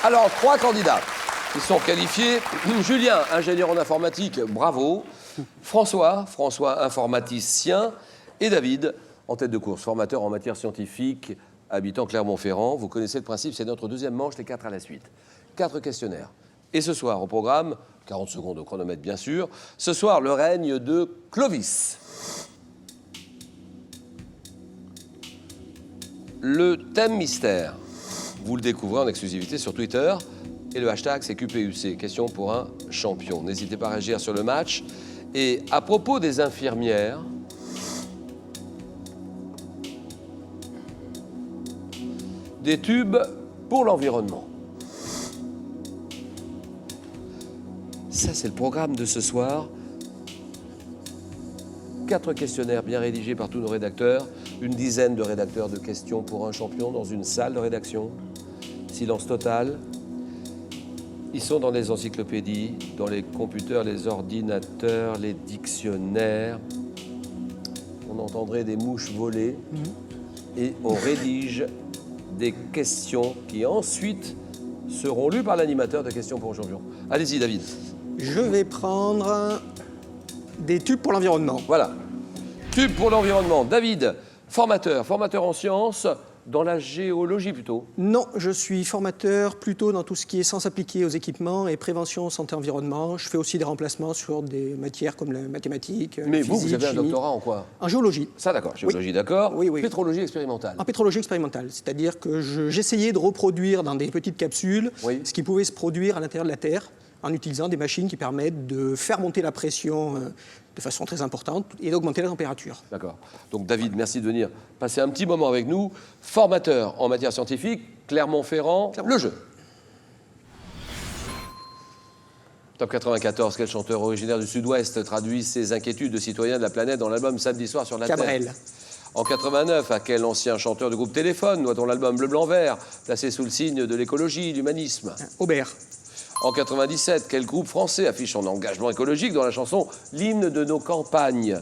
Alors, 3 candidats qui sont qualifiés. Julien, ingénieur en informatique, bravo. François, informaticien. Et David, en tête de course, formateur en matière scientifique, habitant Clermont-Ferrand. Vous connaissez le principe, c'est notre deuxième manche, les 4 à la suite. 4 questionnaires. Et ce soir, au programme, 40 secondes au chronomètre bien sûr, ce soir, le règne de Clovis. Le thème mystère, vous le découvrez en exclusivité sur Twitter. Et le hashtag, c'est QPUC, question pour un champion. N'hésitez pas à réagir sur le match. Et à propos des infirmières, des tubes pour l'environnement. Ça, c'est le programme de ce soir. 4 questionnaires bien rédigés par tous nos rédacteurs. Une dizaine de rédacteurs de questions pour un champion dans une salle de rédaction. Silence total. Ils sont dans les encyclopédies, dans les computers, les ordinateurs, les dictionnaires. On entendrait des mouches voler. Et on rédige des questions qui ensuite seront lues par l'animateur de Questions pour un champion. Allez-y, David. Je vais prendre des tubes pour l'environnement. Voilà. Tubes pour l'environnement. David, formateur en sciences, dans la géologie plutôt. Non, je suis formateur plutôt dans tout ce qui est sciences appliquées aux équipements et prévention santé-environnement. Je fais aussi des remplacements sur des matières comme la mathématique, Mais physique, vous avez un chimie. doctorat en quoi? En géologie. Ça, d'accord. Géologie, d'accord. Oui, oui. Pétrologie expérimentale. En pétrologie expérimentale, c'est-à-dire que j'essayais de reproduire dans des petites capsules ce qui pouvait se produire à l'intérieur de la Terre en utilisant des machines qui permettent de faire monter la pression de façon très importante et d'augmenter la température. D'accord. Donc David, merci de venir passer un petit moment avec nous. Formateur en matière scientifique, Clermont-Ferrand, le jeu. Top 94, quel chanteur originaire du Sud-Ouest traduit ses inquiétudes de citoyens de la planète dans l'album Samedi soir sur la Cabrel. Terre? En 89, à quel ancien chanteur du groupe Téléphone doit-on l'album Bleu, Blanc, Vert, placé sous le signe de l'écologie, l'humanisme? Aubert. En 97, quel groupe français affiche son engagement écologique dans la chanson L'hymne de nos campagnes?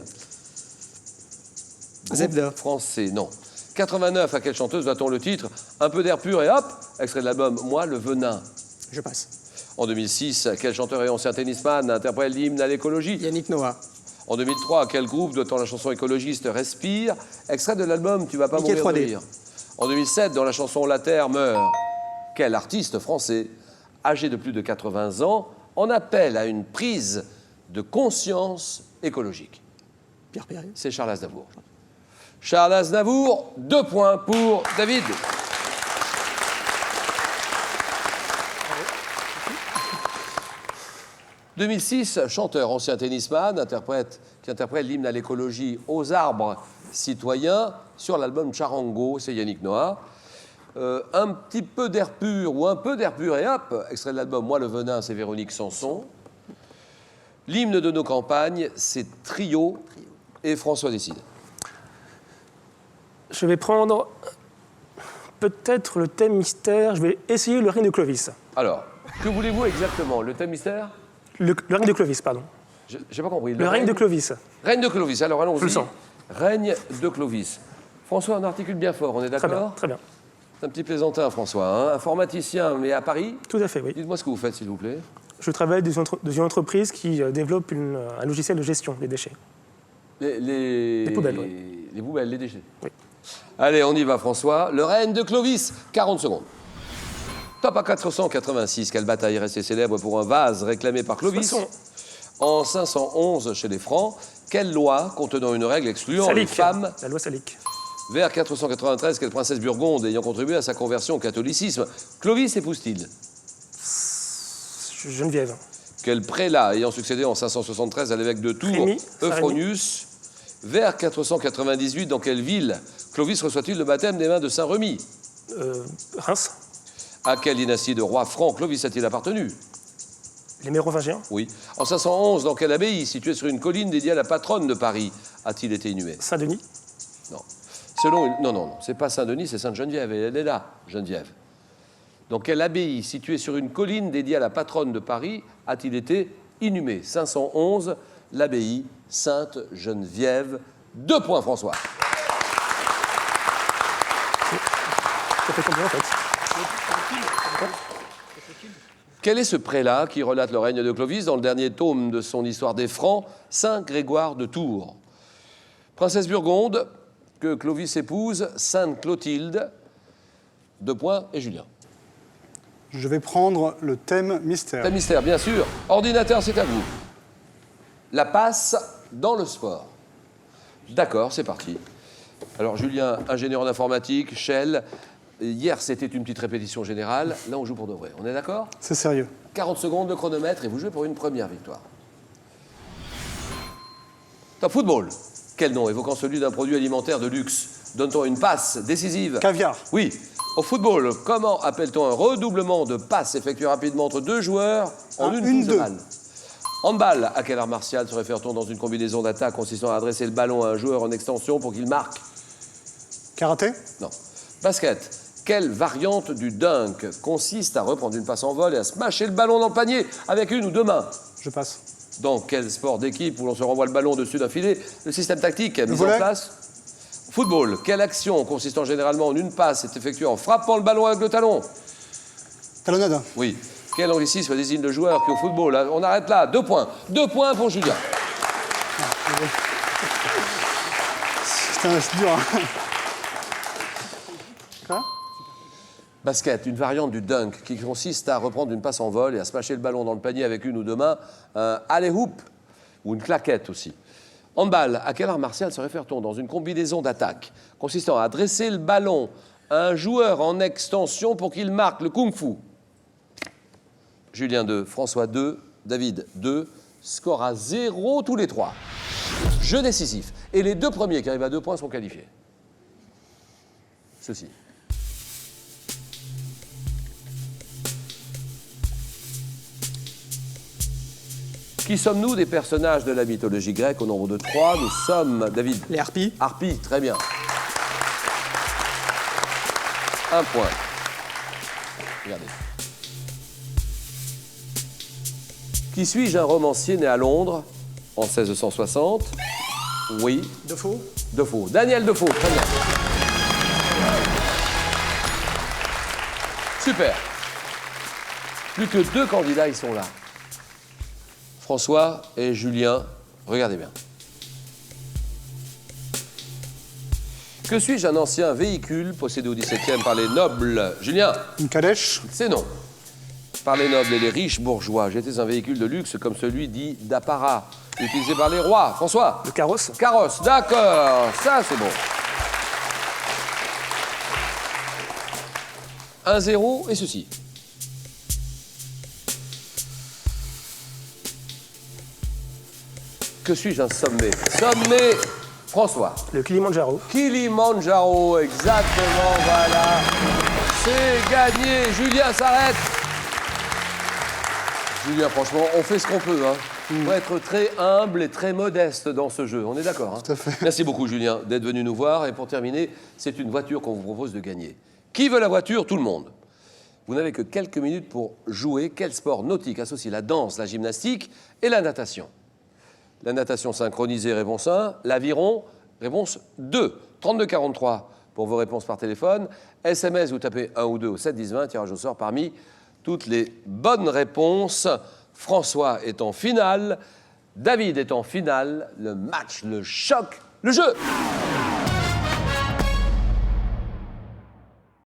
Zebda. Français, non. 89, à quelle chanteuse doit-on le titre Un peu d'air pur et hop, extrait de l'album Moi le venin? Je passe. En 2006, quel chanteur et ancien tennisman interprète l'hymne à l'écologie? Yannick Noah. En 2003, à quel groupe doit-on la chanson écologiste Respire, extrait de l'album Tu vas pas Mickey mourir de 3D. rire? En 2007, dans la chanson La Terre meurt, quel artiste français âgé de plus de 80 ans, en appelle à une prise de conscience écologique? Pierre Perret. C'est Charles Aznavour. Charles Aznavour, 2 points pour David. « 2006, chanteur, ancien tennisman, qui interprète l'hymne à l'écologie aux arbres citoyens sur l'album Charango, c'est Yannick Noah. Un petit peu d'air pur ou un peu d'air pur et hop, extrait de l'album Moi le venin, c'est Véronique Sanson. L'hymne de nos campagnes, c'est Trio et François décide. Je vais prendre peut-être le thème mystère. Je vais essayer le règne de Clovis. Alors, que voulez-vous exactement? Le thème mystère? Le règne de Clovis, pardon. J'ai pas compris. Le règne de Clovis. Règne de Clovis, alors allons-y. Je le sens. Règne de Clovis. François, on articule bien fort, on est Très bien, d'accord? très bien. C'est un petit plaisantin, François, hein? Informaticien, mais à Paris. Tout à fait, oui. Dites-moi ce que vous faites, s'il vous plaît. Je travaille dans une entreprise qui développe un logiciel de gestion des déchets. Les poubelles, oui. Les poubelles, les déchets. Oui. Allez, on y va, François. Le règne de Clovis, 40 secondes. Top à 486, quelle bataille est restée célèbre pour un vase réclamé par Clovis? En 511, chez les Francs, quelle loi contenant une règle excluant les Salique. femmes? La loi Salique. Vers 493, quelle princesse burgonde ayant contribué à sa conversion au catholicisme Clovis épouse-t-il? Geneviève. Quel prélat ayant succédé en 573 à l'évêque de Tours, Rémi. Euphronius? Vers 498, dans quelle ville Clovis reçoit-il le baptême des mains de Saint-Remy? Reims. À quelle dynastie de rois francs Clovis a-t-il appartenu? Les Mérovingiens. Oui. En 511, dans quelle abbaye, située sur une colline dédiée à la patronne de Paris, a-t-il été inhumé? Saint-Denis. Non. Non, c'est pas Saint-Denis, c'est Sainte-Geneviève. Et elle est là, Geneviève. Dans quelle abbaye, située sur une colline dédiée à la patronne de Paris, a-t-il été inhumé? 511, l'abbaye Sainte-Geneviève. 2 points, François. Ça fait combien, en fait? Quel est ce prélat qui relate le règne de Clovis dans le dernier tome de son histoire des Francs, Saint Grégoire de Tours? Princesse Burgonde, que Clovis épouse, Sainte Clotilde, 2 points, et Julien. Je vais prendre le thème mystère. Thème mystère, bien sûr. Ordinateur, c'est à vous. La passe dans le sport. D'accord, c'est parti. Alors, Julien, ingénieur en informatique, Shell. Hier, c'était une petite répétition générale. Là, on joue pour de vrai. On est d'accord? C'est sérieux. 40 secondes de chronomètre et vous jouez pour une première victoire. Top football. Quel nom évoquant celui d'un produit alimentaire de luxe? Donne-t-on une passe décisive? Caviar. Oui. Au football, comment appelle-t-on un redoublement de passes effectué rapidement entre 2 joueurs en une touche de balle? Handball, à quel art martial se réfère-t-on dans une combinaison d'attaque consistant à adresser le ballon à un joueur en extension pour qu'il marque? Karaté. Non. Basket. Quelle variante du dunk consiste à reprendre une passe en vol et à smasher le ballon dans le panier avec une ou 2 mains? Je passe. Dans quel sport d'équipe où l'on se renvoie le ballon au-dessus d'un filet, le système tactique mis en volley. place? Football. Quelle action consistant généralement en une passe est effectuée en frappant le ballon avec le talon? Talonnade. Oui. Quel anglicisme désigne le joueur qui au football? Là, on arrête là. 2 points. 2 points pour Julien. C'est dur. Hein. Quoi? Basket, une variante du dunk qui consiste à reprendre une passe en vol et à smasher le ballon dans le panier avec une ou 2 mains, un alley-hoop ou une claquette aussi. Handball, à quel art martial se réfère-t-on dans une combinaison d'attaque consistant à adresser le ballon à un joueur en extension pour qu'il marque le kung-fu? Julien 2, François 2, David 2, score à 0 tous les 3. Jeu décisif. Et les 2 premiers qui arrivent à 2 points sont qualifiés. Ceci. Qui sommes-nous des personnages de la mythologie grecque au nombre de 3? Nous sommes, David. Les harpies. Harpies, très bien. 1 point. Regardez. Qui suis-je, un romancier né à Londres en 1660? Oui. Defoe. Defoe. Daniel Defoe, très bien. Super. Plus que 2 candidats, ils sont là. François et Julien, regardez bien. Que suis-je, un ancien véhicule possédé au XVIIe par les nobles? Julien. Une calèche. C'est non. Par les nobles et les riches bourgeois. J'étais un véhicule de luxe comme celui dit d'apparat, utilisé par les rois. François. Le carrosse. Carrosse, d'accord. Ça, c'est bon. 1-0 et ceci. Que suis-je, un sommet? Sommet, François. Le Kilimanjaro. Kilimanjaro, exactement, voilà. C'est gagné. Julien s'arrête. Julien, franchement, on fait ce qu'on peut. Hein. Il faut être très humble et très modeste dans ce jeu. On est d'accord, hein? Tout à fait. Merci beaucoup, Julien, d'être venu nous voir. Et pour terminer, c'est une voiture qu'on vous propose de gagner. Qui veut la voiture? Tout le monde. Vous n'avez que quelques minutes pour jouer. Quel sport nautique associe la danse, la gymnastique et la natation? La natation synchronisée, réponse 1. L'aviron, réponse 2. 32-43 pour vos réponses par téléphone. SMS, vous tapez 1 ou 2 au 7-10-20. Tirage au sort parmi toutes les bonnes réponses. François est en finale. David est en finale. Le match, le choc, le jeu.